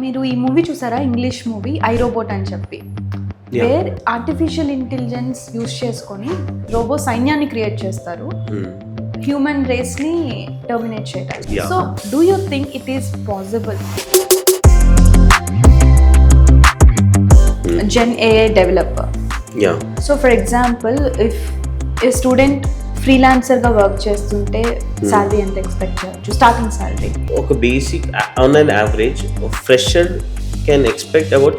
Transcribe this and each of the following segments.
మీరు ఈ మూవీ చూసారా? ఇంగ్లీష్ మూవీ 'ఐ రోబోట్' అని చెప్పి, వేర్ ఆర్టిఫిషియల్ ఇంటెలిజెన్స్ యూస్ చేసుకొని రోబో సైన్యాన్ని క్రియేట్ చేస్తారు హ్యూమన్ రేస్ని టర్మినేట్ చేయడానికి. So do you think it is possible? Gen AI developer. Yeah. So for example, if a student ఫ్రీలాన్సర్గా వర్క్ చేస్తుంటే శాలరీ ఎంత ఎక్స్పెక్ట్ చేయొచ్చు? స్టార్టింగ్ శాలరీ ఒక basic on an average fresher can expect about.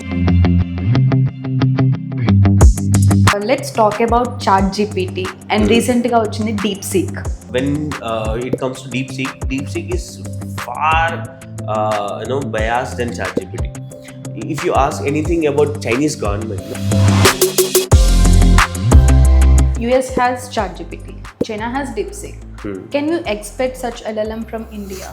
Let's talk about ChatGPT and రీసెంట్గా వచ్చింది DeepSeek. When it comes to DeepSeek is far biased than ChatGPT. If you ask anything about Chinese government, US has ChatGPT, China has DeepSeek. Can you expect such LLM from India?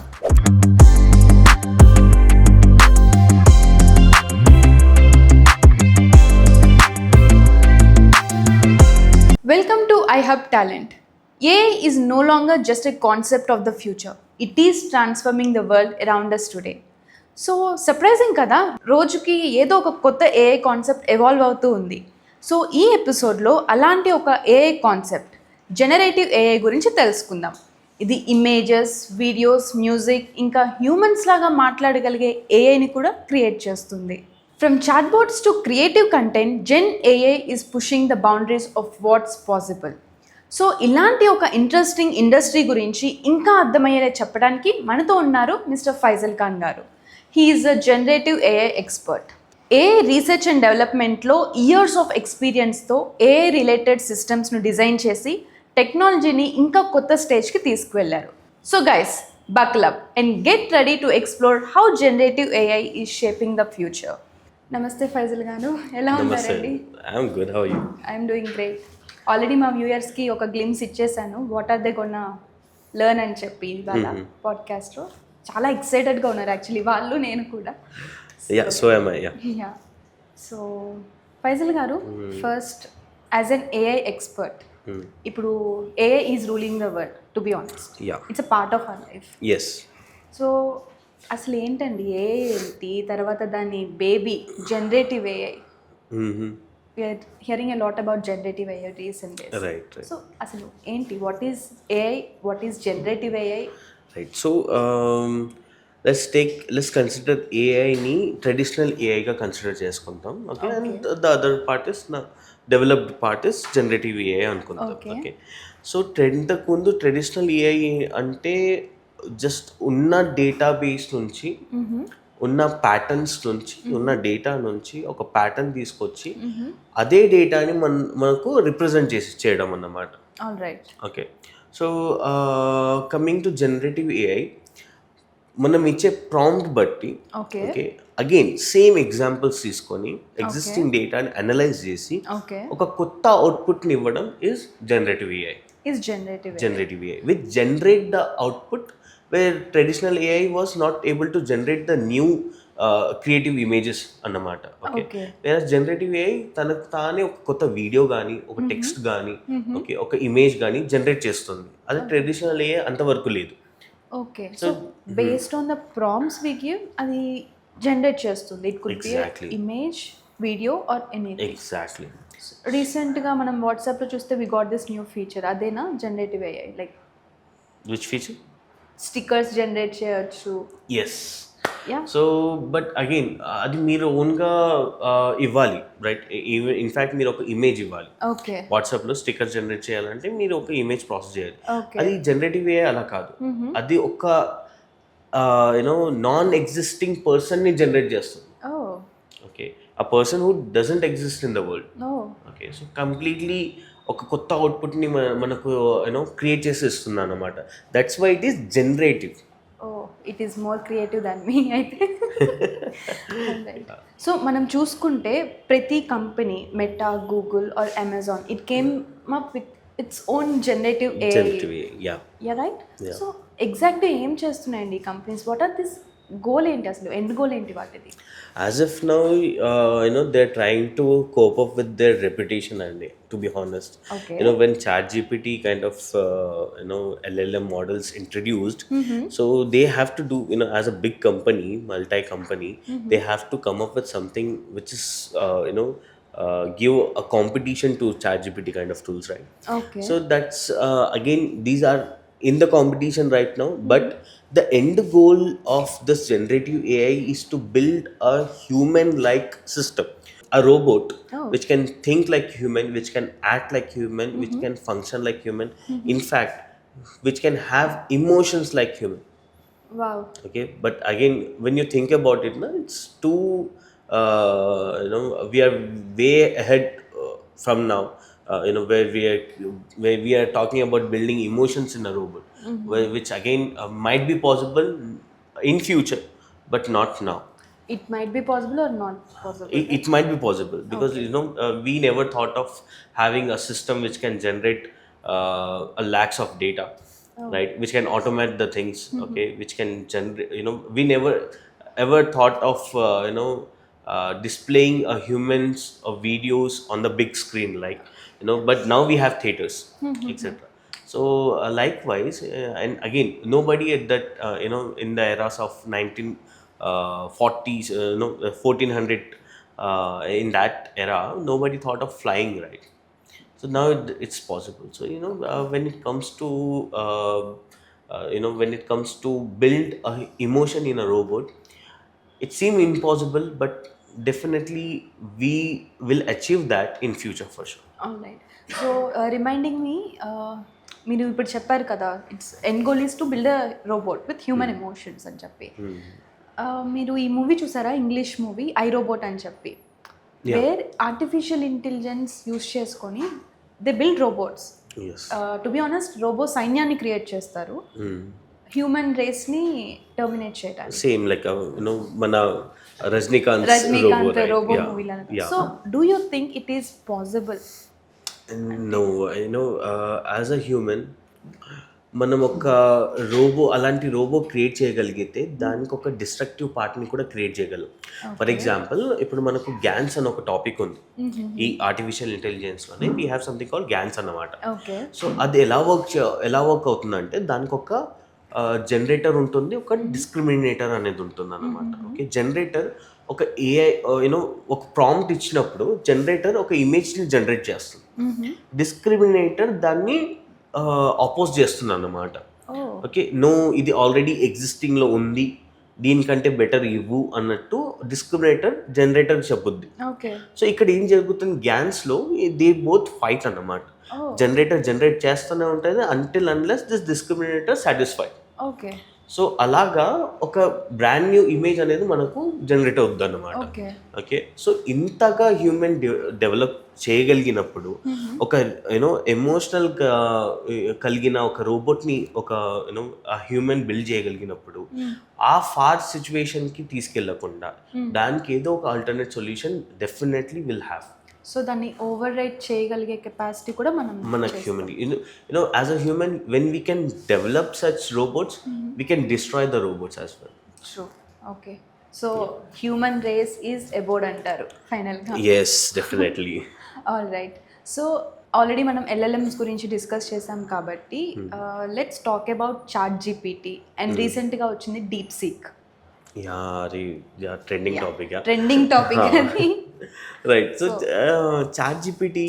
Welcome to iHub Talent. AI is no longer just a concept of the future. It is transforming the world around us today. So surprising కదా, రోజుకి ఏదో ఒక కొత్త AI concept evolve అవుతూ ఉంది. So ఈ ఎపిసోడ్లో అలాంటి ఒక ఏఐ కాన్సెప్ట్ జనరేటివ్ ఏఐ గురించి తెలుసుకుందాం. ఇది ఇమేజెస్, వీడియోస్, మ్యూజిక్ ఇంకా హ్యూమన్స్ లాగా మాట్లాడగలిగే ఏఐని కూడా క్రియేట్ చేస్తుంది. From chatbots to creative content, gen AI is pushing the boundaries of what's possible. So ఇలాంటి ఒక ఇంట్రెస్టింగ్ ఇండస్ట్రీ గురించి ఇంకా అర్థమయ్యేలా చెప్పడానికి మనతో ఉన్నారు మిస్టర్ ఫైజల్ ఖాన్ గారు. He is a generative AI expert. AI research and developmentలో ఇయర్స్ ఆఫ్ ఎక్స్పీరియన్స్తో AI రిలేటెడ్ సిస్టమ్స్ను డిజైన్ చేసి టెక్నాలజీని ఇంకా కొత్త స్టేజ్కి తీసుకువెళ్ళారు. So guys, buckle up and get ready to explore how generative AI is shaping the future. నమస్తే ఫైజల్ గారు, ఎలా ఉన్నారండి? I'm good, how are you? I'm doing great. Already మా వ్యూయర్స్కి ఒక గ్లిమ్స్ ఇచ్చేసాను, what are they gonna learn అని చెప్పి ఇవాళ పాడ్కాస్ట్లో. చాలా ఎక్సైటెడ్గా ఉన్నారు యాక్చువల్లీ వాళ్ళు, నేను కూడా. సో ఫైజల్ గారు, first as an AI expert, ఇప్పుడు AI is ruling the world, to be honest. It's a part of our life. So అసలు ఏంటండి ఏఐ ఏంటి, తర్వాత దాని baby generative AI. We are hearing a lot about generative AI recent days. So అసలు ఏంటి, what is AI, what is generative AI? Right. So let's consider AI ni traditional AI ga consider cheskuntam. Okay. And the other part is developed part is generative AI anukuntam. Okay. So ఇంతకుముందు traditional AI అంటే just ఉన్న database నుంచి ఉన్న patterns నుంచి ఉన్న data నుంచి ఒక pattern తీసుకొచ్చి అదే డేటాని మనకు రిప్రజెంట్ చేసి చేయడం అన్నమాట. Okay. So coming to generative AI, మనం ఇచ్చే ప్రాంప్ట్ బట్టి ఓకే అగైన్ సేమ్ ఎగ్జాంపుల్స్ తీసుకొని ఎగ్జిస్టింగ్ డేటాని అనలైజ్ చేసి ఒక కొత్త అవుట్పుట్ని ఇవ్వడం is generative AI. Generative AI with generate the output where traditional AI was not able to generate the new creative images అన్నమాట. ఓకే. లేదా జనరేటివ్ ఏఐ తనకు తానే ఒక కొత్త వీడియో కానీ ఒక టెక్స్ట్ కానీ ఓకే ఒక ఇమేజ్ కానీ జనరేట్ చేస్తుంది. అది ట్రెడిషనల్ ఏఐ అంతవరకు లేదు. Okay. So based on the prompts we give అది జనరేట్ చేస్తుంది. It could be image, video or anything. Exactly. రీసెంట్గా మనం వాట్సాప్లో చూస్తే we got this new feature, అదేనా generative AI? Like which feature? Stickers generate చేయొచ్చు. ఎస్. సో బట్ అగైన్ అది మీరు ఓన్గా ఇవ్వాలి, రైట్? ఇన్ఫ్యాక్ట్ మీరు ఒక ఇమేజ్ ఇవ్వాలి. వాట్సాప్లో స్టిక్కర్ జనరేట్ చేయాలంటే మీరు ఒక ఇమేజ్ ప్రాసెస్ చేయాలి. అది జనరేటివ్ ఏ అలా కాదు. అది ఒక నాన్ ఎగ్జిస్టింగ్ పర్సన్ని జనరేట్ చేస్తుంది. ఓకే. ఆ person who doesn't exist in the world. Okay. So completely ఒక కొత్త అవుట్పుట్ని మనకు క్రియేట్ చేసి ఇస్తుంది అన్నమాట. That's why it is generative. It is more creative than me అయితే. సో మనం చూసుకుంటే ప్రతి company, Meta, Google or Amazon, it came up with its own generative AI. Right? So ఎగ్జాక్ట్గా ఏం చేస్తున్నాయండి ఈ companies? What are this goal ఏంటి అసలు, ఎండ్ గోల్ ఏంటి వాటిది? As of now, they're trying to cope up with their reputation, and to be honest, Okay. when ChatGPT kind of LLM models introduced, so they have to do, as a big company, multi-company, they have to come up with something which is give a competition to ChatGPT kind of tools, right? Okay. So that's again, these are in the competition right now, but the end goal of this generative AI is to build a human like system, a robot Oh. which can think like human, which can act like human, which can function like human, in fact which can have emotions like human. Wow. Okay, but again, when you think about it, no, it's too we are way ahead from now, where we are talking about building emotions in a robot, which again might be possible in future, but not now. It might be possible are not possible? It might be possible because we never thought of having a system which can generate a lakhs of data, right, which can automate the things, okay, which can generate, we never ever thought of displaying a humans or videos on the big screen, like, but now we have theaters, etc. So likewise, and again, nobody at that in the eras of 1940s, 1400, in that era, nobody thought of flying, right? So now it's possible. So when it comes to when it comes to build a emotion in a robot, it seems impossible, but definitely we will achieve that in future for sure. All right. So reminding me, మీరు ఇప్పుడు చెప్పారు కదా, it's end goal is to build a robot with human emotions అని చెప్పి. మీరు ఈ movie చూసారా, English movie I robot అని చెప్పి, వేర్ ఆర్టిఫిషియల్ ఇంటెలిజెన్స్ యూస్ చేసుకొని they build robots. Yes. To be honest, robo సైన్యాన్ని క్రియేట్ చేస్తారు హ్యూమన్ రేస్ని టర్మినేట్ చేయడానికి. Same like mana Rajnikant's Rajinikanth right? Robo Yeah. మూవీలో. Yeah. So do you think it is possible? No, as a human, మనం ఒక అలాంటి robo create చేయగలిగితే దానికి ఒక డిస్ట్రక్టివ్ పార్ట్ని కూడా క్రియేట్ చేయగలం. ఫర్ ఎగ్జాంపుల్, ఇప్పుడు మనకు గ్యాన్స్ అని ఒక టాపిక్ ఉంది ఈ ఆర్టిఫిషియల్ ఇంటెలిజెన్స్లోనే. We have something call GANs అన్నమాట. ఓకే. సో అది ఎలా వర్క్ అవుతుందంటే, దానికి ఒక జనరేటర్ ఉంటుంది, ఒక డిస్క్రిమినేటర్ అనేది ఉంటుంది అన్నమాట. ఓకే, జనరేటర్ ఒక ఏఐ ఒక ప్రాంప్ట్ ఇచ్చినప్పుడు జనరేటర్ ఒక ఇమేజ్ని జనరేట్ చేస్తుంది, డిస్క్రిమినేటర్ దాన్ని అపోజ్ చేస్తుంది అన్నమాట. ఓకే, నో ఇది ఆల్రెడీ ఎగ్జిస్టింగ్లో ఉంది, దీనికంటే బెటర్ ఇవ్వు అన్నట్టు డిస్క్రిమినేటర్ జనరేటర్ చెప్పుద్ది. ఓకే. సో ఇక్కడ ఏం జరుగుతుంది, గ్యాన్స్లో దే బోత్ ఫైట్ అన్నమాట. జనరేటర్ జనరేట్ చేస్తూనే ఉంటుంది until unless this discriminator satisfy. Okay. So అలాగా ఒక బ్రాండ్ న్యూ ఇమేజ్ అనేది మనకు జనరేట్ అవుద్ది అన్నమాట. ఓకే. ఓకే, సో ఇంతగా హ్యూమన్ డెవలప్ చేయగలిగినప్పుడు, ఒక ఎమోషనల్ కలిగిన ఒక రోబోట్ని ఒక హ్యూమన్ బిల్డ్ చేయగలిగినప్పుడు, ఆ ఫార్ సిచ్యువేషన్కి తీసుకెళ్లకుండా దానికి ఏదో ఒక alternate solution definitely will have. So దాన్ని ఓవర్ రైట్ చేయగలిగే కెపాసిటీ కూడా మనకు human, as a human, when we can develop such robots, we can destroy the robots as well. True. Okay. So human race is about అంటారు ఫైనల్గా? Yes, definitely. All right. So already మనం LLMs గురించి discuss చేసాం కాబట్టి let's talk about ChatGPT and రీసెంట్గా వచ్చింది DeepSeek. Trending topic. Trending topic అది. Right. So ChatGPT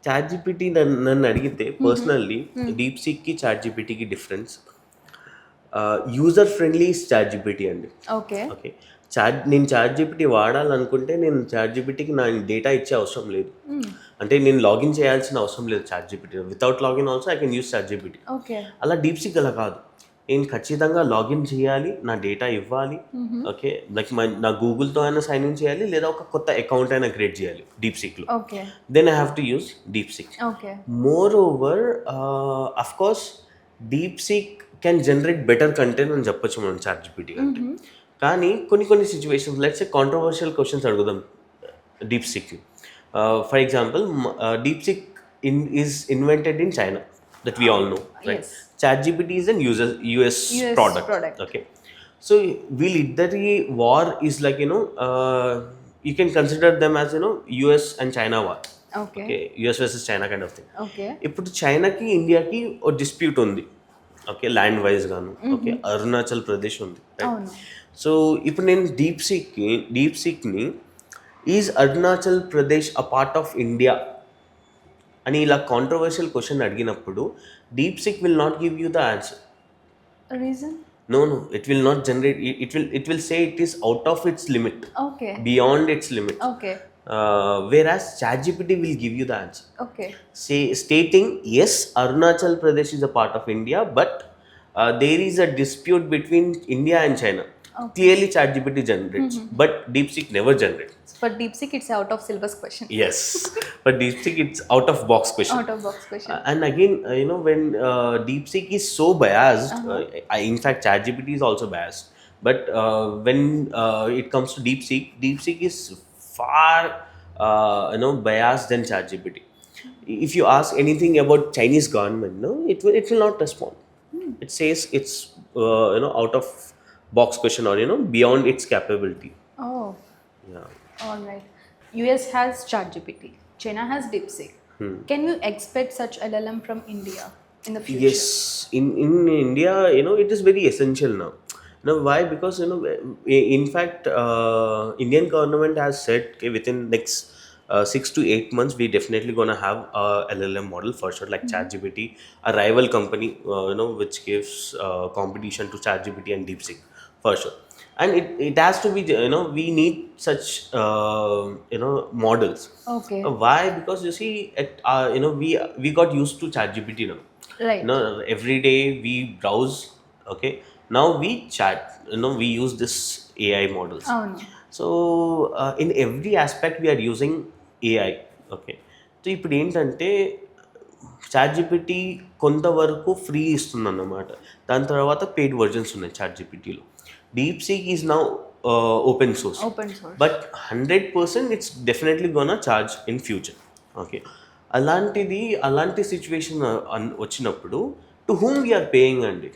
ChatGPT నన్ను అడిగితే పర్సనల్లీ, డీప్ సీక్కి చాట్ జీపీటీకి difference, user friendly ChatGPT అండి. ఓకే. ఓకే, నేను చాట్ జీపీటీ వాడాలనుకుంటే నేను చాట్ జీపీటీకి నా డేటా ఇచ్చే అవసరం లేదు. అంటే నేను లాగిన్ చేయాల్సిన అవసరం లేదు ChatGPT. Without login also I can use ChatGPT. Okay. అలా డీప్ సీక్ అలా కాదు, నేను ఖచ్చితంగా లాగిన్ చేయాలి, నా డేటా ఇవ్వాలి. ఓకే, లైక్ నా గూగుల్తో అయినా సైన్ ఇన్ చేయాలి, లేదా ఒక కొత్త అకౌంట్ అయినా క్రియేట్ చేయాలి డీప్ సీక్లో. Okay. Then I have to use DeepSeek. Okay. More over, of course DeepSeek can generate better content అని చెప్పొచ్చు మనం చాట్ జీపీటీ కంటే. కానీ కొన్ని situations, let's a controversial questions అడుగుదాం డీప్ సీక్కి. For example, DeepSeek is invented in China, that we all know, right? Yes. ChatGPT is an US product. product. Okay, so వీళ్ళిద్దరి war is like you can consider them as US and China war. Okay okay, US versus China kind of thing. Okay ఇప్పుడు చైనాకి ఇండియాకి ఒక dispute ఉంది. Okay, land wise గాను. Okay, Arunachal Pradesh ఉంది. అవును so ఇప్పుడు నేను డీప్ సీక్ని is Arunachal Pradesh a part of India అని ఇలా కాంట్రవర్షియల్ క్వశ్చన్ అడిగినప్పుడు DeepSeek will not give you the answer. Reason No, it will not generate. It will say it is out of its limit, okay beyond its limit. Okay Whereas ChatGPT will give you the answer, okay stating yes, Arunachal Pradesh is a part of India, but there is a dispute between India and China. Clearly, ChatGPT generates, but DeepSeek never generates. For deep seek it's out of syllabus question Yes, but DeepSeek it's out of box question. Out of box question And again, when DeepSeek is so biased, in fact, ChatGPT is also biased. But when it comes to DeepSeek is far, biased than ChatGPT. If you ask anything about Chinese government, no, it will not respond. It says it's out of box question or beyond its capability. Oh Yeah. All right US has ChatGPT, China has DeepSeek. Can you expect such LLM from India in the future? Yes, in India, it is very essential now. Why? Because in fact, Indian government has said, okay, within next 6 to 8 months, we definitely gonna have a LLM model for sure, like ChatGPT, a rival company, which gives competition to ChatGPT and DeepSeek for sure. And it has to be, we need such models. Okay, Why? Because you see, we got used to ChatGPT now. right. Every day we browse. Okay, now we chat. We use this AI models. అవును So in every aspect we are using AI. Okay, so ఇప్పుడు ఏంటంటే ChatGPT కొంతవరకు free ఇస్తుంది అన్నమాట. దాని తర్వాత paid versions ఉన్నాయి ChatGPTలో. DeepSeek is now open source. Open source But 100% it's definitely gonna charge in future. Okay, అలాంటి సిచ్యువేషన్ వచ్చినప్పుడు to whom we are paying అండి.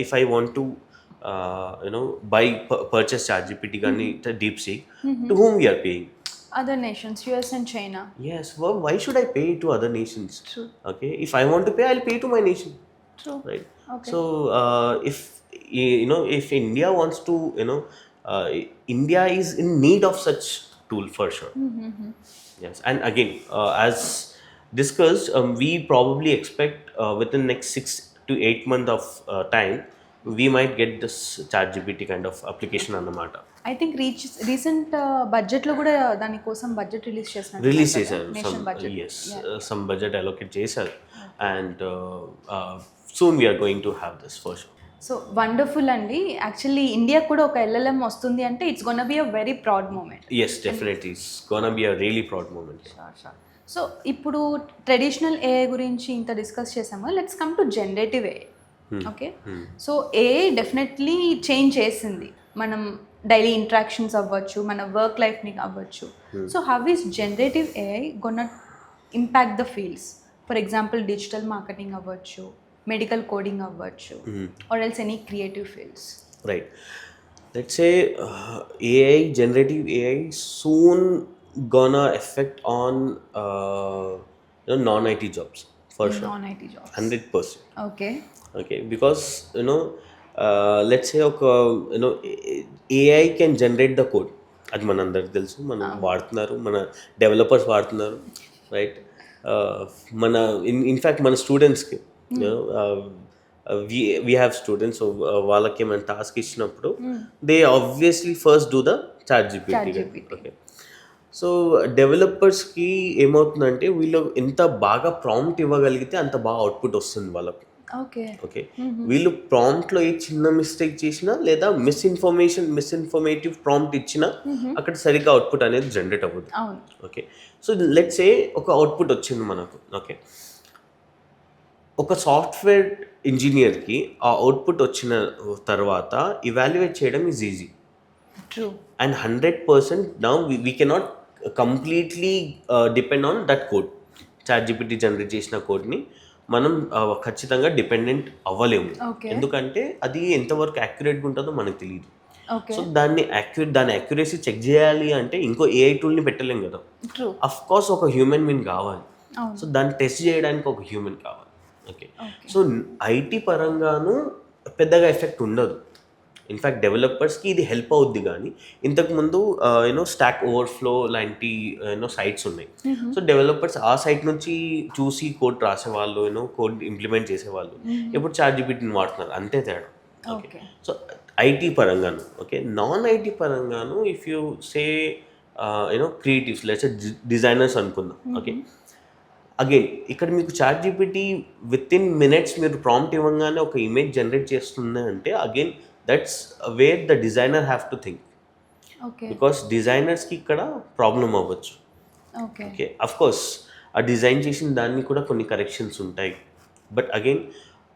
If I want to purchase ChatGPT కానీ DeepSeek, to whom we are paying? Other nations US and China. Yes, well, why should I pay to other nations? True. Okay, if I want to pay, I'll pay to my nation, True. right? Okay. So if India wants to, India is in need of such tool for sure. Yes, and again, as discussed, we probably expect within next 6 to 8 months of time, we might get this ChatGPT kind of application అన్నమాట. I think recent బడ్జెట్లో కూడా దానికోసం budget release చేసినట్టు release చేశారు, nation budget. Some budget allocate చేశారు, and soon we're going to have this for sure. So wonderful అండి. Actually India కూడా ఒక LLM వస్తుంది అంటే it's gonna be a very proud moment. Yes, definitely, it's gonna be a really proud moment. So ఇప్పుడు traditional AI గురించి ఇంత discuss చేసాము. Let's come to generative AI. Okay, so AI definitely change చేసింది మనం daily interactions అవ్వచ్చు, మన work లైఫ్ని అవ్వచ్చు. So how is generative AI gonna impact the fields? For example digital marketing అవ్వచ్చు, మెడికల్ కోడింగ్ అవ్వచ్చు, or else any creative fields. Right. Let's say AI, generative AI, soon gonna affect on non-IT jobs for sure. Non IT jobs. 100%. Okay Okay, because let's say ఒక AI can generate the code. అది మనందరికి తెలుసు, మనం వాడుతున్నారు, మన developers వాడుతున్నారు, right? మన in fact మన స్టూడెంట్స్కి we have students, so వాళ్ళకి ఏమైనా టాస్క్ ఇచ్చినప్పుడు they obviously first do the ChatGPT. Okay, so డెవలపర్స్కి ఏమవుతుందంటే వీళ్ళు ఎంత బాగా ప్రాంప్ట్ ఇవ్వగలిగితే అంత బాగా అవుట్పుట్ వస్తుంది వాళ్ళకి. ఓకే ఓకే, వీళ్ళు ప్రాంప్ట్లో ఏ చిన్న మిస్టేక్ చేసినా లేదా మిస్ఇన్ఫర్మేటివ్ ప్రాంప్ట్ ఇచ్చినా అక్కడ సరిగ్గా అవుట్పుట్ అనేది జనరేట్ అవ్వదు. అవును. ఓకే, సో లెట్స్ సే ఒక అవుట్పుట్ వచ్చింది మనకు. ఓకే, ఒక సాఫ్ట్వేర్ ఇంజనీర్కి ఆ అవుట్పుట్ వచ్చిన తర్వాత ఇవాల్యుయేట్ చేయడం is easy. True. And 100% now we cannot completely depend on that code. ChatGPT generate చేసిన కోడ్ని మనం ఖచ్చితంగా డిపెండెంట్ అవ్వలేము. Okay. ఎందుకంటే అది ఎంతవరకు యాక్యురేట్గా ఉంటుందో మనకు తెలియదు. ఓకే. సో దాని యాక్యురసీ చెక్ చేయాలి అంటే ఇంకో ఏఐ టూల్ని పెట్టలేం కదా. ట్రూ. అఫ్ కోర్స్ ఒక హ్యూమన్ బీన్ కావాలి. అవును. సో దాన్ని టెస్ట్ చేయడానికి ఒక హ్యూమన్ కావాలి. ఓకే. ఓకే. సో ఐటీ పరంగాను పెద్దగా ఎఫెక్ట్ ఉండదు. ఇన్ఫ్యాక్ట్ డెవలపర్స్కి ఇది హెల్ప్ అవుద్ది. కానీ ఇంతకుముందు స్టాక్ ఓవర్ఫ్లో లాంటి సైట్స్ ఉన్నాయి. సో డెవలపర్స్ ఆ సైట్ నుంచి చూసి కోడ్ రాసేవాళ్ళు, కోడ్ ఇంప్లిమెంట్ చేసేవాళ్ళు. ఇప్పుడు చాట్‌జీపీటీని వాడుతున్నారు, అంతే తేడా. ఓకే. ఓకే. సో ఐటీ పరంగాను. ఓకే. నాన్ ఐటీ పరంగాను if you say creatives let's designers అనుకుందాం. ఓకే. అగైన్ ఇక్కడ మీకు చాట్‌జీపీటీ విత్ ఇన్ మినిట్స్ మీరు ప్రాంప్ట్ ఇవ్వగానే ఒక ఇమేజ్ జనరేట్ చేస్తుంది అంటే again that's where the designer have to think. Okay. Because డిజైనర్స్కి ఇక్కడ ప్రాబ్లం అవ్వచ్చు. ఓకే. ఓకే. అఫ్ కోర్స్ ఆ డిజైన్ చేసిన దాన్ని కూడా కొన్ని కరెక్షన్స్ ఉంటాయి. బట్ అగైన్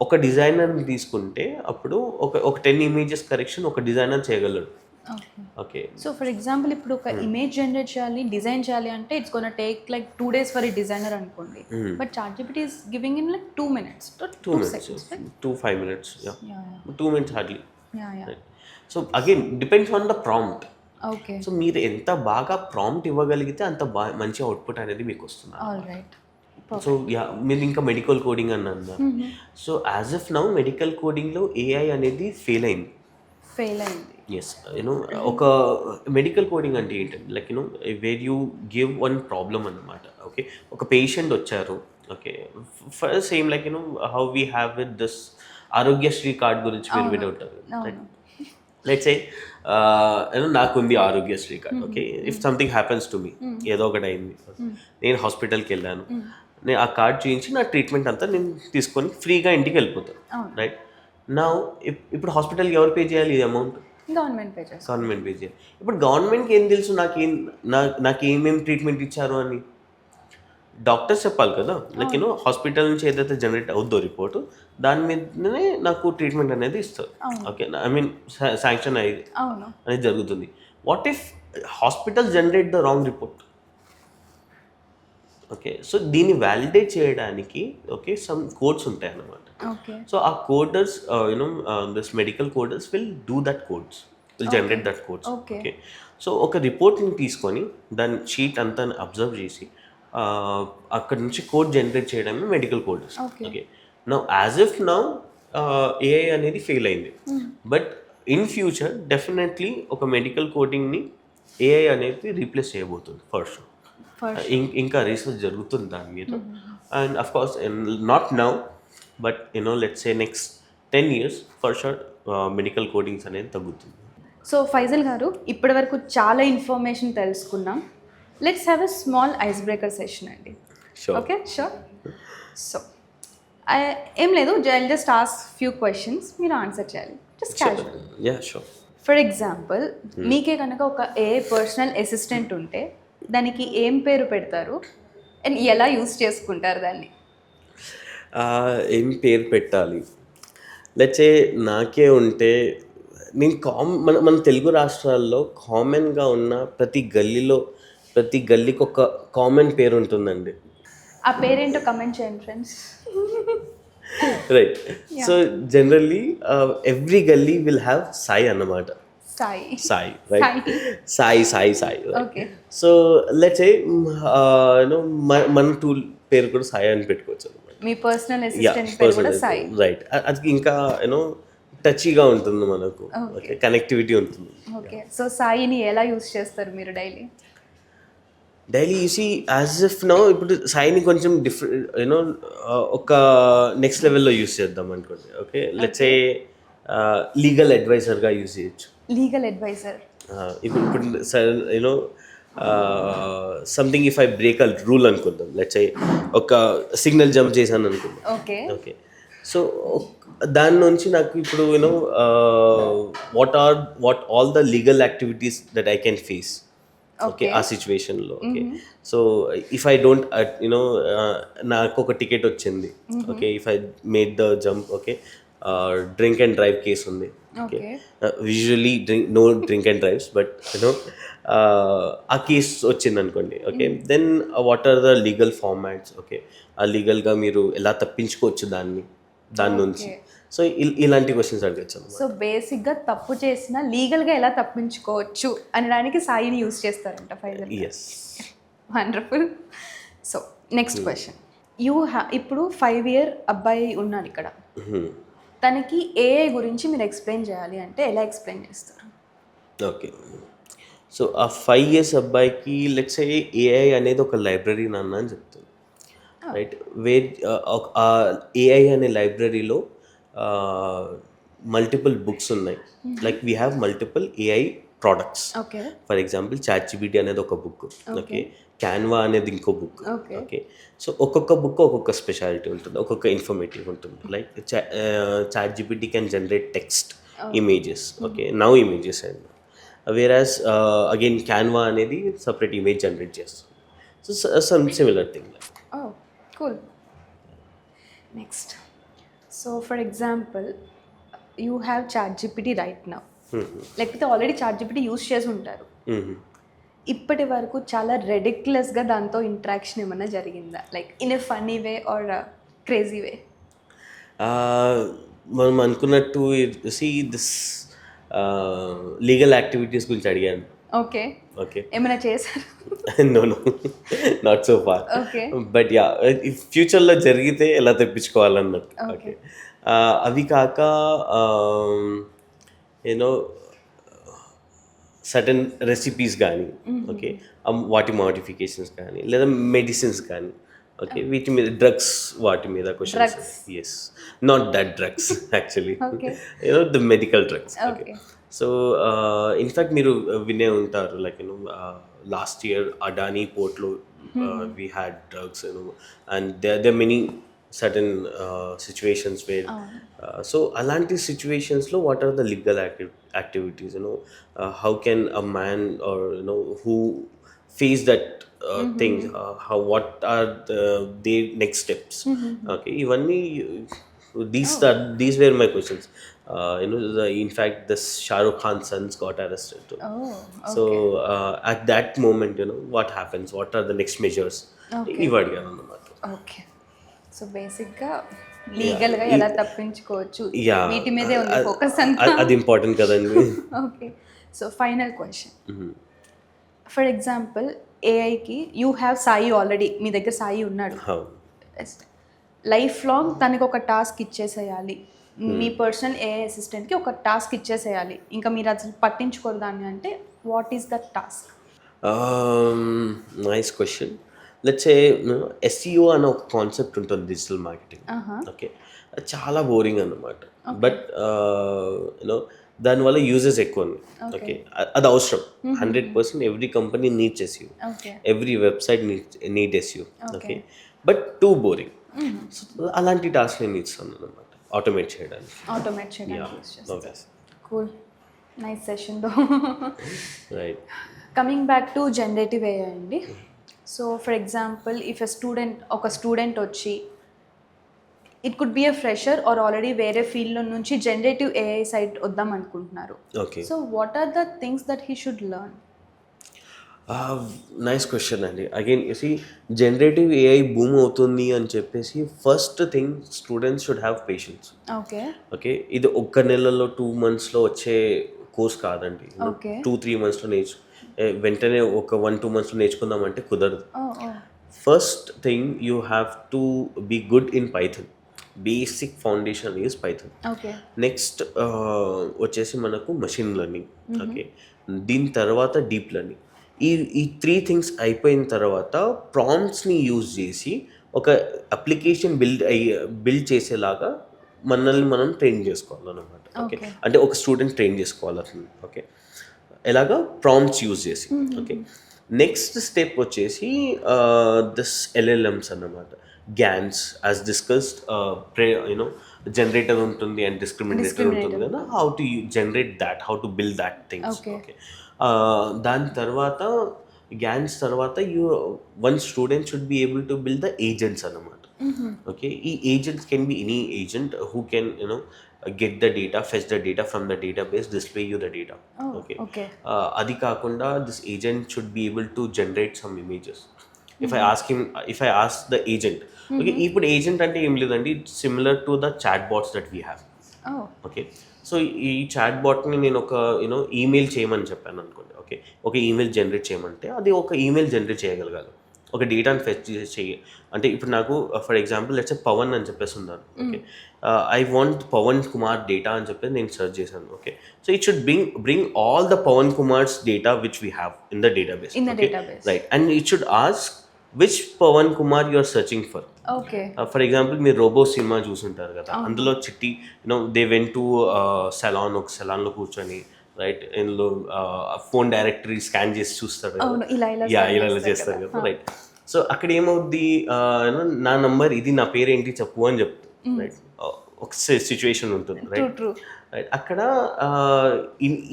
ఒక డిజైనర్ని తీసుకుంటే అప్పుడు ఒక 10 ఇమేజెస్ కరెక్షన్ ఒక డిజైనర్ చేయగలడు. Okay. Okay. So for example ఇప్పుడు ఒక ఇమేజ్ జనరేట్ చేయాలి, డిజైన్ చేయాలి అంటే it's gonna take like 2 days for a designer అనుకోండి. But ChatGPT is giving in like 2 minutes to 2 minutes, seconds, right? 5 minutes. Yeah. Yeah. 2 minutes hardly. Yeah. Right. So again depends on the prompt. Okay. So మీరు ఎంత బాగా prompt ఇవ్వగలిగితే అంత మంచి output అనేది మీకు వస్తుంది. All right. సో యా, మీరు ఇంకా మెడికల్ కోడింగ్ అని అన్నారు. So as of now medical కోడింగ్లో ఏఐ అనేది ఫెయిల్ అయింది. ఫెయిల్ అయింది. ఎస్. ఒక మెడికల్ కోడింగ్ అంటే ఏంటంటే like where you give one problem అన్నమాట. ఓకే. ఒక పేషెంట్ వచ్చారు. Okay. Same like how we have with this Aarogyasri card గురించి మీరు విని ఉంటారు. అవును. లెట్స్ సే నాకుంది Aarogyasri card. Okay. If something happens to me, ఏదో ఒకటి అయింది, నేను హాస్పిటల్కి వెళ్ళాను, నేను ఆ కార్డ్ చూపించి నా ట్రీట్మెంట్ అంతా నేను తీసుకొని ఫ్రీగా ఇంటికి వెళ్ళిపోతాను. రైట్. నా ఇప్పుడు హాస్పిటల్కి ఎవరు పే చేయాలి ఈ అమౌంట్? గవర్నమెంట్ పే చేస్తారు. గవర్నమెంట్ పే చేయాలి. ఇప్పుడు గవర్నమెంట్కి ఏం తెలుసు నాకేమేమి ట్రీట్మెంట్ ఇచ్చారు అని? డాక్టర్స్ చెప్పాలి కదా. లైక్ హాస్పిటల్ నుంచి ఏదైతే జనరేట్ అవుద్దో రిపోర్టు దాని మీదనే నాకు ట్రీట్మెంట్ అనేది ఇస్తారు. ఓకే. ఐ మీన్ శాంక్షన్ అయ్యేది అవును. అనేది జరుగుతుంది. What if hospital generate the wrong report? Okay. So దీన్ని వ్యాలిడేట్ చేయడానికి ఓకే సమ్ కోడ్స్ ఉంటాయి అన్నమాట. ఓకే. సో ఆ coders this medical coders will do that codes, will generate that codes. Okay. Okay. So ఒక రిపోర్ట్ని తీసుకొని దాని షీట్ అంతా అబ్జర్వ్ చేసి అక్కడ నుంచి కోడ్ జనరేట్ చేయడమే medical coders. Okay. Okay. Now as if now AI అనేది ఫెయిల్ అయింది. బట్ ఇన్ ఫ్యూచర్ డెఫినెట్లీ ఒక మెడికల్ కోడింగ్ని ఏఐ అనేది రీప్లేస్ చేయబోతుంది ఫర్ షూర్. ఇంకా రీసెర్చ్ జరుగుతుంది దాని మీద. And of course not now but let's say next 10 years for sure medical codings అనేది తగ్గుతుంది. సో ఫైజల్ గారు ఇప్పటి వరకు చాలా ఇన్ఫర్మేషన్ తెలుసుకున్నాం. Let's have a small ice breaker session అండి. Sure. ఓకే. షూర్. సో ఏం లేదు, I'll just ask few questions, మీరు ఆన్సర్ చేయాలి. Just casual. Yeah sure. For example మీకే కనుక ఒక పర్సనల్ అసిస్టెంట్ ఉంటే దానికి ఏం పేరు పెడతారు అండ్ ఎలా యూస్ చేసుకుంటారు దాన్ని? ఏం పేరు పెట్టాలి? లెట్సే నాకే ఉంటే నేను మన తెలుగు రాష్ట్రాల్లో కామన్గా ఉన్న ప్రతి గల్లీకి ఒక కామన్ పేరు ఉంటుందండి. ఆ పేరేంటో కమెంట్ చేయండి friends. Right. So generally every గల్లీ విల్ హ్యావ్ సాయి అన్నమాట. Sai right. Sai. Okay. So let's say మన టూల్ పేరు కూడా సాయి అని పెట్టుకోవచ్చు అన్నమాట. మీ పర్సనల్ అసిస్టెంట్ పేరు కూడా సాయి. రైట్. అది ఇంకా టచీగా ఉంటుంది మనకు. ఓకే. కనెక్టివిటీ ఉంటుంది. ఓకే. సో సాయిని ఎలా యూస్ చేస్తారు మీరు daily you see as if ఇప్పుడు సాయిని కొంచెం డిఫరెంట్ ఒక నెక్స్ట్ లెవెల్లో యూస్ చేద్దాం అనుకోండి. ఓకే. లెట్స్ సే లీగల్ అడ్వైజర్గా యూస్ చేయొచ్చు. Legal adviser. ఇప్పుడు something if I break a rule అనుకుందాం. లెట్స్ సే ఒక సిగ్నల్ జంప్ చేశాను అనుకుందాం. ఓకే. ఓకే. సో దాని నుంచి నాకు ఇప్పుడు what all the legal activities that I can face. Okay. ఆ సిచ్యువేషన్లో. Okay. So if I don't నాకు ఒక టికెట్ వచ్చింది. Okay. If I made the jump. Okay. Drink and drive case ఉంది. Okay, okay. Usually no drink and drives, but ఆ case వచ్చింది అనుకోండి. Okay, then what are the legal formats? Okay, ఆ లీగల్గా మీరు ఎలా తప్పించుకోవచ్చు దాని నుంచి. Okay. సో ఇలాంటి క్వశ్చన్స్ అడగచ్చు అన్నమాట. సో బేసిక్గా తప్పు చేసిన లీగల్గా ఎలా తప్పించుకోవచ్చు అనడానికి సాయిని యూజ్ చేస్తారంట final. Yes. Wonderful. So next question, ఇప్పుడు 5 year అబ్బాయి ఉన్నాడు ఇక్కడ, తనకి ఏఐ గురించి మీరు ఎక్స్ప్లెయిన్ చేయాలి అంటే ఎలా ఎక్స్ప్లెయిన్ చేస్తారు? ఓకే, సో ఆ 5 years అబ్బాయికి లెట్స్ సే ఏఐ అనేది ఒక లైబ్రరీ నాన్న అని చెప్తుంది, రైట్? ఆ ఏఐ అనే లైబ్రరీలో మల్టిపుల్ బుక్స్ ఉన్నాయి. Like we have multiple AI products. Okay. For example ChatGPT అనేది ఒక బుక్. ఓకే, క్యాన్వా అనేది ఇంకో బుక్. ఓకే. ఓకే, సో ఒక్కొక్క బుక్ ఒక్కొక్క స్పెషాలిటీ ఉంటుంది, ఒక్కొక్క ఇన్ఫర్మేటివ్ ఉంటుంది. Like ChatGPT can generate text, images. Okay, now images and whereas again Canva అనేది సపరేట్ ఇమేజ్ జనరేట్ చేస్తుంది. So some similar thing. Oh cool. Next, so for example you have ChatGPT right now, లేకపోతే already ChatGPT use చేసి ఉంటారు. ఇప్పటి వరకు చాలా రెడిక్యులస్గా దాంతో interaction ఏమన్నా జరిగిందా? Like in a funny way or crazy way? మనం అనుకున్నట్టు దిస్ లీగల్ యాక్టివిటీస్ గురించి అడిగాను. ఓకే. ఓకే, ఏమైనా చేశారు? No not so far. Okay. But yeah, ఫ్యూచర్లో జరిగితే ఎలా తెప్పించుకోవాలన్నట్టు. ఓకే, అవి కాక యూనో సర్టన్ రెసిపీస్ కానీ, ఓకే, వాటి మోడిఫికేషన్స్ కానీ, లేదా మెడిసిన్స్ కానీ, ఓకే, వీటి మీద డ్రగ్స్, వాటి మీద questions. Yes, not that drugs actually, the medical drugs. Okay, so in fact మీరు వినే ఉంటారు, లైక్ లాస్ట్ ఇయర్ అడానీ పోర్ట్లో we had drugs, and there many certain situations where so alanti situations lo what are the legal activities, how can a man or who face that thing, what are their next steps? Okay, ivanni these were my questions. In fact this Shah Rukh Khan's sons got arrested too. So at that moment, what happens, what are the next measures? Ivadga annamata. Okay, so బేసిక్గా లీగల్గా ఎలా తప్పించుకోవచ్చు వీటి మీదే ఉంది focus అంతా. అది important కదండి. Okay, so final question, for example ఏఐకి యూ హ్యావ్ సాయి, ఆల్రెడీ మీ దగ్గర సాయి ఉన్నాడు, లైఫ్ లాంగ్ తనకి ఒక టాస్క్ ఇచ్చేసేయాలి, మీ పర్సనల్ ఏఐ అసిస్టెంట్కి ఒక టాస్క్ ఇచ్చేసేయాలి, ఇంకా మీరు అసలు పట్టించుకోరు దాన్ని అంటే what is that task? Nice question. Let's say SEO అనే ఒక కాన్సెప్ట్ ఉంటుంది డిజిటల్ మార్కెటింగ్. ఓకే, అది చాలా బోరింగ్ అన్నమాట, బట్ దానివల్ల యూజెస్ ఎక్కువ ఉన్నాయి. ఓకే, అది అవసరం 100%. Every company needs SEO, every website need SEO. Okay, but too boring. So అలాంటి టాస్క్ నేను ఇస్తాను అనమాట, ఆటోమేట్ చేయడానికి. Cool, nice session though. Right, coming back to generative AI అండి. సో ఫర్ ఎగ్జాంపుల్ ఇఫ్ ఒక స్టూడెంట్ వచ్చి, it could be a fresher or already వేరే ఫీల్డ్లో నుంచి జనరేటివ్ AI సైడ్ వద్దాం అనుకుంటున్నారు. So what are the things that he should learn? Nice question అండి. Again generative AI boom అవుతుంది అని చెప్పేసి first thing students should have patience. Okay. Okay, ఇది ఒక్క నెలలో 2 monthsలో వచ్చే కోర్స్ కాదండి. 2-3 monthsలో వెంటనే ఒక 1-2 monthsలో నేర్చుకుందామంటే కుదరదు. First thing you have to be good in Python. Basic foundation is Python. Next వచ్చేసి మనకు మెషిన్ లెర్నింగ్. ఓకే, దీని తర్వాత డీప్ లెర్నింగ్. ఈ 3 things అయిపోయిన తర్వాత ప్రాంప్ట్స్ని యూజ్ చేసి ఒక అప్లికేషన్ బిల్డ్ చేసేలాగా మనల్ని మనం ట్రైన్ చేసుకోవాలన్నమాట. ఓకే, అంటే ఒక స్టూడెంట్ ట్రైన్ చేసుకోవాలి. ఓకే, ఎలాగా ప్రాంప్ట్స్ యూజ్ చేసి. ఓకే, నెక్స్ట్ స్టెప్ వచ్చేసి దిస్ LLMs అన్నమాట, GANs యాజ్ డిస్కస్డ్. జనరేటర్ ఉంటుంది అండ్ డిస్క్రిమినేటర్ ఉంటుంది కదా, how to generate that, how to build that things. Okay, దాని తర్వాత GANs తర్వాత one student should be able to build the agents అన్నమాట. ఓకే, ఈ agents can be any agent who can get the data, fetch the data from the database, display you the data. Okay. Okay. Adi kakunda, this agent should be able to generate some images. If I ask the agent, okay, ఇప్పుడు agent అంటే ఏం లేదండి, it's similar to the chatbots that we have. Oh. Okay, so ఈ chat botany నేను ఒక email చేయమని చెప్పాను అనుకోండి. ఓకే, ఒక ఈమెయిల్ జనరేట్ చేయమంటే అది ఒక ఈమెయిల్ జనరేట్ చేయగలగాలి, ఒక డేటాని ఫెచ్ చేయి. అంటే ఇప్పుడు నాకు ఫర్ ఎగ్జాంపుల్ లెట్స్ పవన్ అని చెప్పేసి ఉన్నాను. Okay, I want Pavan Kumar data అని చెప్పేసి నేను సెర్చ్ చేశాను. Okay, so it should bring all the Pavan Kumars data which we have in the database. Right, and it should ask which Pavan Kumar you are searching for. Okay, for example మీరు robo cinema చూసుంటారు కదా, అందులో చిట్టి they went to salon, ఒక సెలాన్లో కూర్చొని right, ఇందులో phone directory scan చేసి చూస్తారు కదా, ఇలా చేస్తారు కదా. రైట్, సో అక్కడ ఏమవుద్ది, నా నంబర్ ఇది, నా పేరు ఏంటి చెప్పు అని చెప్తుంది. రైట్, ఒక సిచ్యువేషన్ ఉంటుంది. రైట్, రైట్, అక్కడ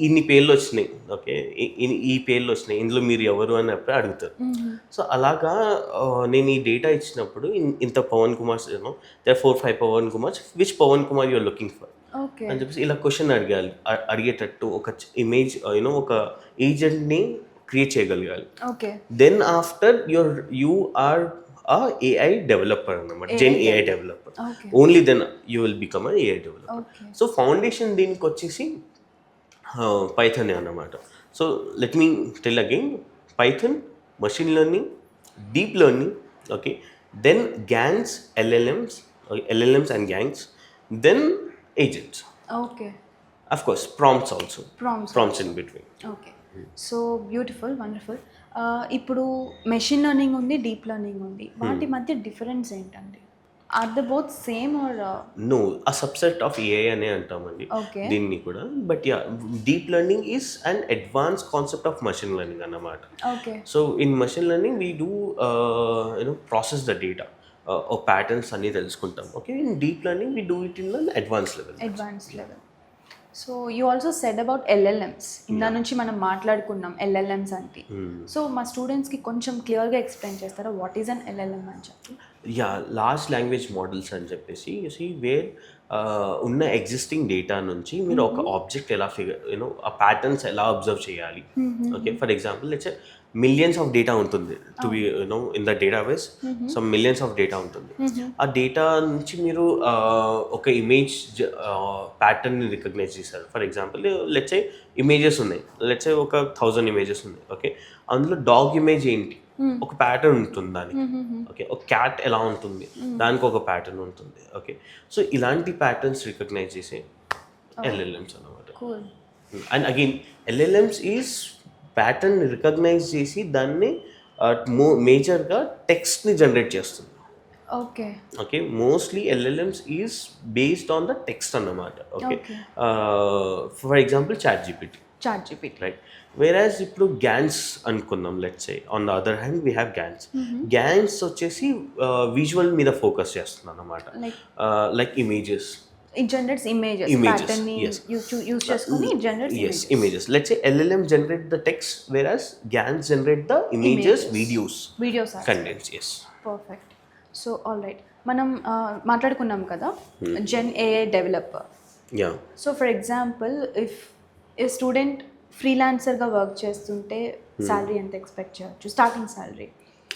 ఇన్ని పేర్లు వచ్చినాయి. ఓకే, ఈ పేర్లు వచ్చినాయి, ఇందులో మీరు ఎవరు అని చెప్పి అడుగుతారు. సో అలాగా నేను ఈ డేటా ఇచ్చినప్పుడు ఇంత Pavan Kumar, they 4-5 Pavan Kumars, which Pavan Kumar you're looking for అని చెప్పేసి ఇలా క్వశ్చన్ అడిగేటట్టు ఒక ఇమేజ్ ఒక ఏజెంట్ని క్రియేట్ చేయగలగాలి. Then after you are AI developer అన్నమాట, gen AI developer. Only then you will become AI developer. So foundation దీనికి వచ్చేసి పైథన్ అన్నమాట. So let me tell again, Python, machine learning, deep learning, okay, then GANs, LLMs and gangs, then agents. Okay. Of course, prompts also. Prompts in between. Okay. So beautiful, wonderful. ఇప్పుడు machine learning ఉంది, deep learning ఉంది, వాటి మధ్య difference ఏంటండి? Are the both same or no? ఆ subset of AI అనే అంటామండి దీన్ని కూడా. But yeah, deep learning is and advance concept of machine learning అన్నమాట. Okay, so in machine learning we do process the data, patterns అన్నీ తెలుసుకుంటాం. Okay, in deep learning we do it in advance level. So you also said about LLMs. ఇందా నుంచి మనం మాట్లాడుకున్నాం LLMs అంటే. So మా స్టూడెంట్స్కి కొంచెం క్లియర్గా ఎక్స్ప్లెయిన్ చేస్తారా వాట్ ఈజ్ అన్ LLM అని చెప్పి? యా, లార్జ్ లాంగ్వేజ్ మోడల్స్ అని చెప్పేసి వేర్ ఉన్న ఎగ్జిస్టింగ్ డేటా నుంచి మీరు ఒక ఆబ్జెక్ట్ ఎలా ఆ ప్యాటర్న్స్ ఎలా అబ్జర్వ్ చేయాలి. Okay, for example let's millions of data ఉంటుంది to be in the database, some millions of data ఉంటుంది. ఆ డేటా నుంచి మీరు ఒక ఇమేజ్ ప్యాటర్న్ని రికగ్నైజ్ చేశారు. ఫర్ ఎగ్జాంపుల్ లెట్స్ ఇమేజెస్ ఉన్నాయి, లెట్స్ ఒక 1000 ఇమేజెస్ ఉన్నాయి. ఓకే, అందులో డాగ్ ఇమేజ్ ఏంటి, ఒక ప్యాటర్న్ ఉంటుంది దానికి. ఓకే, ఒక క్యాట్ ఎలా ఉంటుంది, దానికి ఒక ప్యాటర్న్ ఉంటుంది. ఓకే, సో ఇలాంటి ప్యాటర్న్స్ రికగ్నైజ్ చేసే LLMs అన్నమాట. And again LLMs is pattern recognise చేసి దాన్ని మేజర్గా టెక్స్ట్ని జనరేట్ చేస్తుంది. Okay, okay, mostly LLMs is based on the text అన్నమాట. Okay, for example ChatGPT, right. Whereas ఇప్పుడు గ్యాన్స్ అనుకుందాం, let's say on the other hand we have GANs వచ్చేసి visual మీద ఫోకస్ చేస్తుంది అన్నమాట. Like images, it generates images, pattern ni use cheskoni it generates images. Let's say LLM generate the text, whereas GANs generate the images, videos contents. Yes, perfect. So all right, మనం మాట్లాడుకున్నాం కదా gen AI developer. Yeah, so for example if a student ఫ్రీలాన్సర్గా work చేస్తుంటే salary ఎంత expect చేయొచ్చు, starting salary?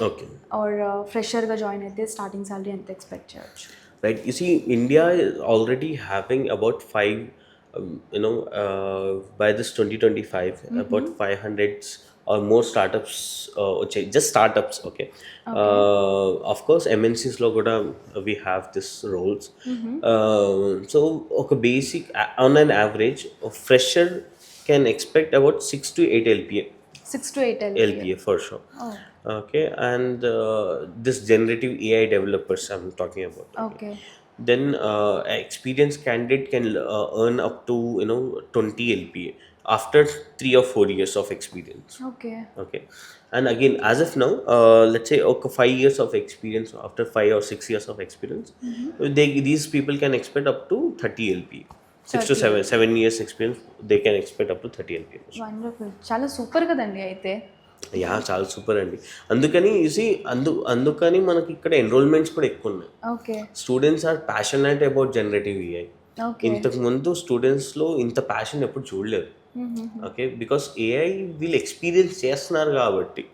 okay, or ఫ్రెషర్గా join అయితే starting salary ఎంత ఎక్స్పెక్ట్ చేయొచ్చు? right. You see, India is already having about 5 by this 2025 about 500 or more startups, just startups. Okay, of course MNCs lo kuda we have this roles. So okay, basic on an average a fresher can expect about 6 to 8 LPA. 6 to 8 LPA for sure. Okay, and this generative AI developers I'm talking about. Okay, then experienced candidate can earn up to 20 LPA after 3 or 4 years of experience. Okay, and again as of now let's say 5 years of experience, after 5 or 6 years of experience these people can expect up to 30 LPA. 6 to 7 years experience they can expect up to 30 LPA. Wonderful, చాలా super కదండి అయితే. Yeah, చాలా super అండి. అందుకని అందుకని మనకి ఇక్కడ enrolments కూడా ఎక్కువ ఉన్నాయి. Okay, students are passionate about generative AI. Okay. ఇంతకు ముందు స్టూడెంట్స్లో ఇంత ప్యాషన్ ఎప్పుడు చూడలేదు. ఓకే, బికాస్ ఏఐ వీళ్ళు ఎక్స్పీరియన్స్ చేస్తున్నారు కాబట్టి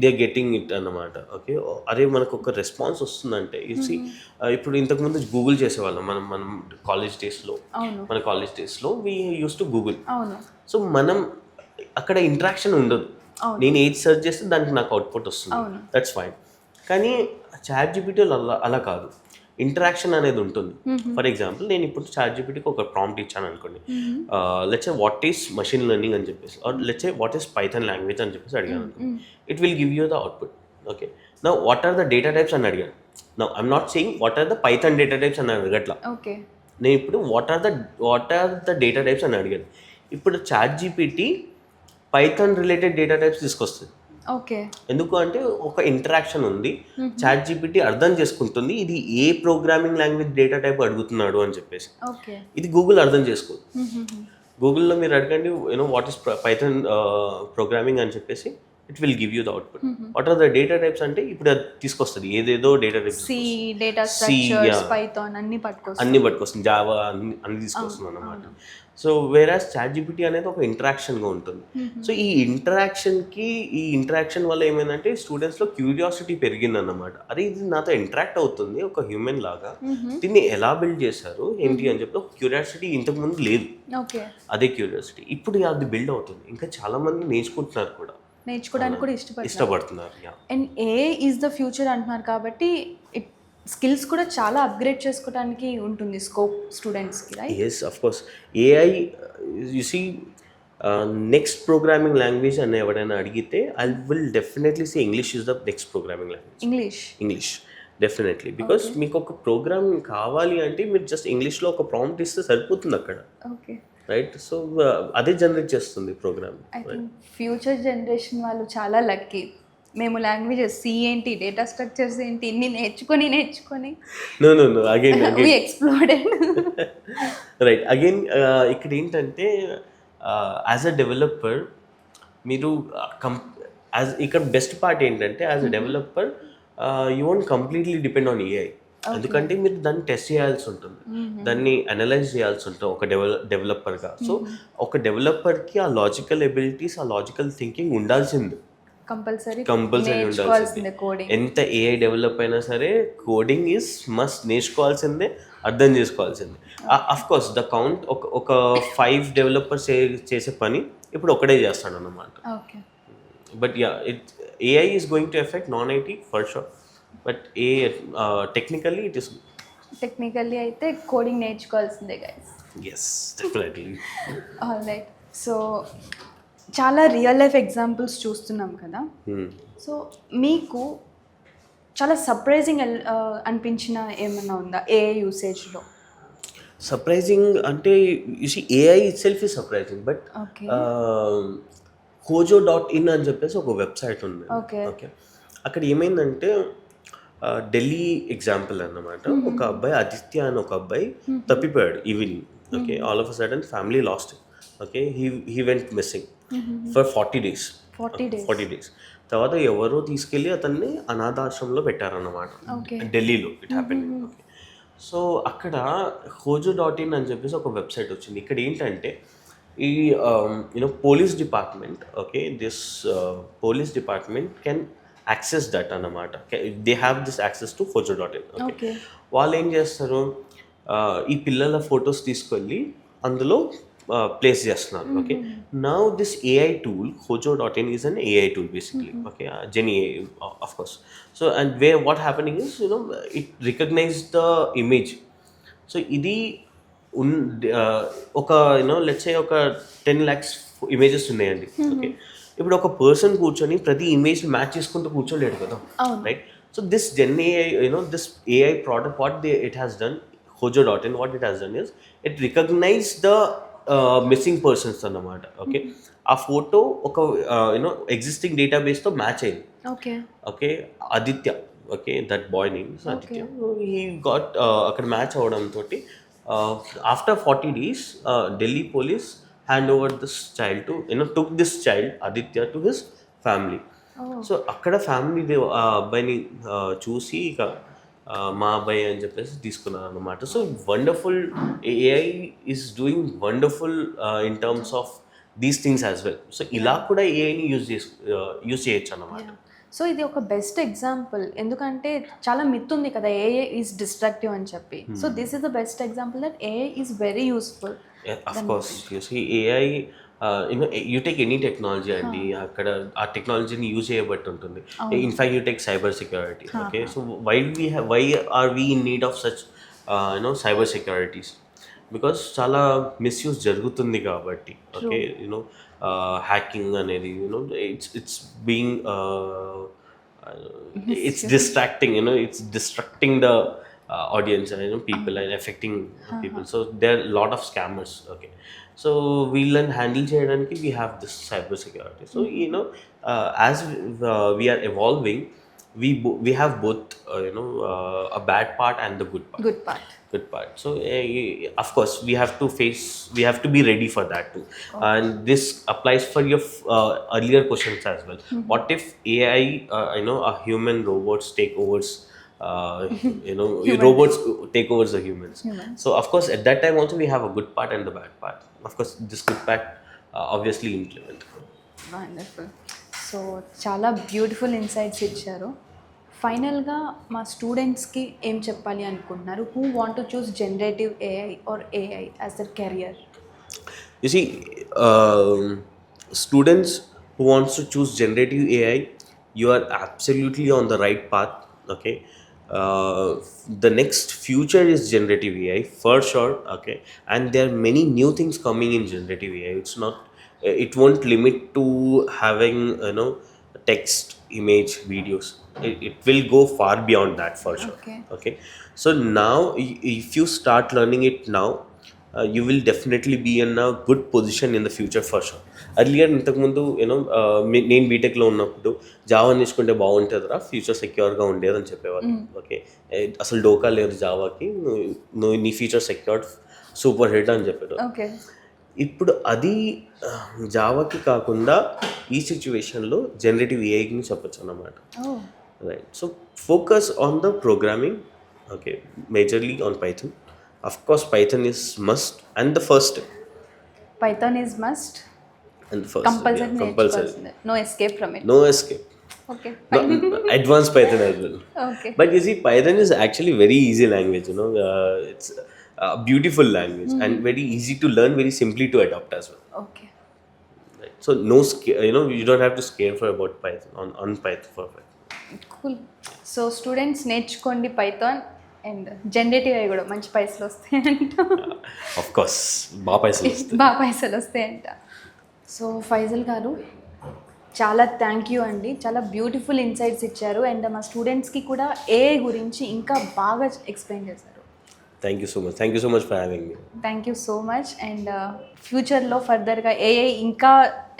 దే గెటింగ్ ఇట్ అన్నమాట. ఓకే, అరే మనకు ఒక రెస్పాన్స్ వస్తుందంటే ఇసి ఇప్పుడు ఇంతకుముందు గూగుల్ చేసేవాళ్ళం మనం మనం కాలేజ్ డేస్లో. అవును. మన కాలేజ్ డేస్లో వీ యూస్ టు గూగుల్. అవును. సో మనం అక్కడ ఇంటరాక్షన్ ఉండదు. అవును. నేను ఏది సెర్చ్ చేస్తే దానికి నాకు అవుట్పుట్ వస్తుంది, అవును. That's fine. కానీ చాట్ జీపీటీలో అలా కాదు, ఇంటరాక్షన్ అనేది ఉంటుంది. ఫర్ ఎగ్జాంపుల్ నేను ఇప్పుడు చాట్ జీపీటీకి ఒక ప్రాంప్ట్ ఇచ్చాను అనుకోండి, let's say what is machine learning అని చెప్పేసి, or let's say what is Python language అని చెప్పేసి అడిగాను అనుకోండి, it will give you the output. Okay, now what are the data types అని అడిగాను. Now I'm not saying what are the Python data types అని అడగట్లా. ఓకే. నేను ఇప్పుడు what are the data types అని అడిగాను. ఇప్పుడు ChatGPT Python related data types తీసుకొస్తుంది. ఓకే. ఎందుకు అంటే ఒక ఇంటరాక్షన్ ఉంది, చాట్ జీపీటీ అర్థం చేసుకుంటుంది ఇది ఏ ప్రోగ్రామింగ్ లాంగ్వేజ్ డేటా టైప్ అడుగుతున్నాడు అని చెప్పేసి. ఓకే. ఇది గూగుల్ అర్థం చేసుకోదు. గూగుల్లో మీరు అడగండి వాట్ ఈస్ పైథాన్ ప్రోగ్రామింగ్ అని చెప్పేసి, it will give you the output. What are the data types అంటే ఇప్పుడు అది తీసుకొస్తుంది ఏదేదో data types, C, data structures, Python అన్ని పట్టుకొస్తుంది, జావా అన్ని తీసుకొస్తుంది అన్నమాట. సో వేరాస్ చాట్ జీపీటీ అనేది ఒక ఇంటరాక్షన్గా ఉంటుంది. సో ఈ ఇంటరాక్షన్ వల్ల ఏమైందంటే స్టూడెంట్స్లో క్యూరియాసిటీ పెరిగిందన్నమాట. అరే ఇది నాతో ఇంటరాక్ట్ అవుతుంది ఒక హ్యూమన్ లాగా, దీన్ని ఎలా బిల్డ్ చేశారు ఏంటి అని చెప్పి ఒక క్యూరియాసిటీ ఇంతకుముందు లేదు. ఓకే. అదే క్యూరియాసిటీ ఇప్పుడు అది బిల్డ్ అవుతుంది. ఇంకా చాలా మంది నేర్చుకుంటున్నారు కూడా, నేర్చుకోవడానికి కూడా ఇష్టపడుతున్నారు. And AI is the future అంటున్నారు కాబట్టి స్కిల్స్ కూడా చాలా అప్గ్రేడ్ చేసుకోవడానికి ఉంటుంది స్కోప్ స్టూడెంట్స్కి, right? Yes, of course. AI you see next programming language అని ఎవరైనా అడిగితే I will definitely say English is the next programming language. English definitely, because మీకు ఒక ప్రోగ్రామ్ కావాలి అంటే మీరు జస్ట్ ఇంగ్లీష్లో ఒక ప్రాంప్ట్ ఇస్తే సరిపోతుంది అక్కడ. Okay, right. సో అదే జనరేట్ చేస్తుంది program. I think future generation వాళ్ళు చాలా లక్కీ. మేము లాంగ్వేజెస్ సి ఏంటి, డేటా స్ట్రక్చర్స్ ఏంటి, ఇన్ని నేర్చుకొని no again we explored. Right, again ఇక్కడ ఏంటంటే యాజ్ అ డెవలపర్ మీరు ఇక్కడ బెస్ట్ పార్ట్ ఏంటంటే as a developer you won't completely depend on AI. ఎందుకంటే మీరు దాన్ని టెస్ట్ చేయాల్సి ఉంటుంది, దాన్ని అనలైజ్ చేయాల్సి ఉంటుంది ఒక డెవలపర్గా. సో ఒక డెవలపర్కి ఆ లాజికల్ ఎబిలిటీస్, ఆ లాజికల్ థింకింగ్ ఉండాల్సింది, కంపల్సరీ ఉండాల్సిందే. ఎంత ఏఐ డెవలప్ అయినా సరే కోడింగ్ ఈజ్ మస్ట్, నేర్చుకోవాల్సిందే, అర్థం చేసుకోవాల్సిందే. అఫ్ కోర్స్ ద కౌంట్ ఒక 5 డెవలపర్స్ చేసే పని ఇప్పుడు ఒకడే చేస్తాడు అన్నమాట. But yeah, AI is going to effect non IT for sure, but technically it is, technically అయితే కోడింగ్ నేర్చుకోవాల్సిందే guys. Yes, definitely. Alright, so చాలా రియల్ లైఫ్ ఎగ్జాంపుల్స్ చూస్తున్నాం కదా. సో మీకు చాలా సర్ప్రైజింగ్ అనిపించిన ఏమైనా ఉందా ఏఐ యూసేజ్లో? సర్ప్రైజింగ్ అంటే you see AI it self is surprising, but hojo.in అని చెప్పేసి ఒక వెబ్సైట్ ఉంది. ఓకే, అక్కడ ఏమైందంటే ఢిల్లీ ఎగ్జాంపుల్ అన్నమాట. ఒక అబ్బాయి ఆదిత్య అని ఒక అబ్బాయి తప్పిపోయాడు evening. Okay, all of a sudden family lost. Okay, he went missing for 40 days. తర్వాత ఎవరో తీసుకెళ్ళి అతన్ని అనాథాశ్రమంలో పెట్టారన్నమాట, ఢిల్లీలో. It happen. ఓకే, సో అక్కడ hojo.in అని చెప్పేసి ఒక వెబ్సైట్ వచ్చింది. ఇక్కడ ఏంటంటే ఈ police department, okay, this police department can access that అన్నమాట. They have this access to hojo.in. Okay, వాళ్ళు ఏం చేస్తారు, ఈ పిల్లల ఫొటోస్ తీసుకెళ్ళి అందులో ప్లేస్ చేస్తున్నారు. Okay, now this AI tool hojo.in is an AI tool basically. Okay, gen AI of course. So and what happening is it recognise the image. So ఇది ఒక లెట్స్ సే ఒక 10 lakhs ఇమేజెస్ ఉన్నాయండి. Okay, ఇప్పుడు ఒక person కూర్చొని ప్రతి image match చేసుకుంటూ కూర్చోలేడు కదా, right? So this gen AI this AI product what it has done, hojo.in what it has done is it recognise the missing persons అన్నమాట. ఓకే, ఆ ఫోటో ఒక ఎగ్జిస్టింగ్ డేటాబేస్తో మ్యాచ్ అయింది. Okay, Aditya, okay, that boy name is Aditya. He got అక్కడ match అవడంతో after 40 days Delhi police hand over this child to took this child Aditya to his family. So అక్కడ family ఆ అబ్బాయిని చూసి ఇక మా అబ్బాయి అని చెప్పేసి తీసుకున్నాను అనమాట. So wonderful, AI is doing wonderful in terms of these things as well. So ఇలా కూడా ఏఐని యూజ్ చేయొచ్చు అన్నమాట. సో ఇది ఒక బెస్ట్ ఎగ్జాంపుల్, ఎందుకంటే చాలా మిత్ ఉంది కదా ఏఏ ఈజ్ డిస్ట్రక్టివ్ అని చెప్పి. So this is the best example that AI is very useful. Of course you see AI, you take any technology అండి, అక్కడ ఆ టెక్నాలజీని యూజ్ చేయబట్టి ఉంటుంది. In fact you take cyber security. Okay, so why are we in need of such cyber securities? Because చాలా misuse జరుగుతుంది కాబట్టి. Okay, hacking అనేది it's being it's distracting, it's distracting the audience and people and affecting people. So there are a lot of scammers. Okay, so we'll handle cheyadaniki we have this cyber security. So as we are evolving, we have both a bad part and the good part. So of course we have to be ready for that too. And this applies for your earlier questions as well. What if AI, a human robots take overs, robots take over the humans. So of course at that time also we have a good part and the bad part. Of course this good part obviously implement. Wonderful. So చాలా beautiful insights ఇచ్చారు. ఫైనల్గా మా స్టూడెంట్స్కి ఏం చెప్పాలి అనుకుంటున్నారు, who want to choose generative AI or AI as their career? You see, students who wants to choose generative AI, you are absolutely on the right path. Okay, the next future is generative AI for sure. Okay, and there are many new things coming in generative AI. It won't limit to having text, image, videos. It will go far beyond that for sure. Okay, so now if you start learning it now, you will definitely be in a good position in the future for sure. Earlier ఇంతకుముందు నేను బీటెక్లో ఉన్నప్పుడు Java నేర్చుకుంటే బాగుంటుందిరా, future సెక్యూర్గా ఉండేది అని చెప్పేవాళ్ళు. Okay, అసలు డోకా లేదు జావాకి, నువ్వు నీ ఫ్యూచర్ సెక్యూర్డ్ సూపర్ హిట్ అని చెప్పారు. ఇప్పుడు అది జావాకి కాకుండా ఈ సిచ్యువేషన్లో జనరేటివ్ ఏఐకి చెప్పచ్చు అన్నమాట. Right, so focus on the programming. Okay, majorly on Python. Of course, Python is must and the first. Python is must and the first. Compulsory. No escape from it. No escape. Okay. No, advanced Python as well. Okay. But you see, Python is actually very easy language. It's a beautiful language and very easy to learn, very simply to adopt as well. Okay. Right. So no you don't have to scare for about Python on Python for Python. Cool. So students నేర్చుకోండి Python. And generative అవి కూడా మంచి పైసలు వస్తాయంట. Of course బాగా పైసలు వస్తాయంట. So Faisal గారు చాలా థ్యాంక్ యూ అండి, చాలా బ్యూటిఫుల్ ఇన్సైట్స్ ఇచ్చారు అండ్ మా స్టూడెంట్స్కి కూడా ఏఐ గురించి ఇంకా బాగా ఎక్స్ప్లెయిన్ చేశారు. Thank you so much for having me. Thank you so much. And ఫ్యూచర్లో ఫర్దర్గా ఏఐ ఇంకా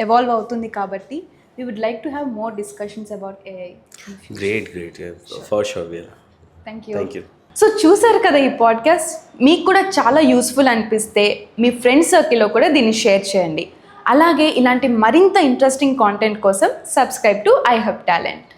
ఎవాల్వ్ అవుతుంది కాబట్టి we would like to have more discussions about AI. Great for sure. Thank you. So చూసారు కదా ఈ పాడ్కాస్ట్, మీకు కూడా చాలా యూస్ఫుల్ అనిపిస్తే మీ ఫ్రెండ్స్ సర్కిల్లో కూడా దీన్ని షేర్ చేయండి. అలాగే ఇలాంటి మరింత ఇంట్రెస్టింగ్ కాంటెంట్ కోసం subscribe to I hub talent.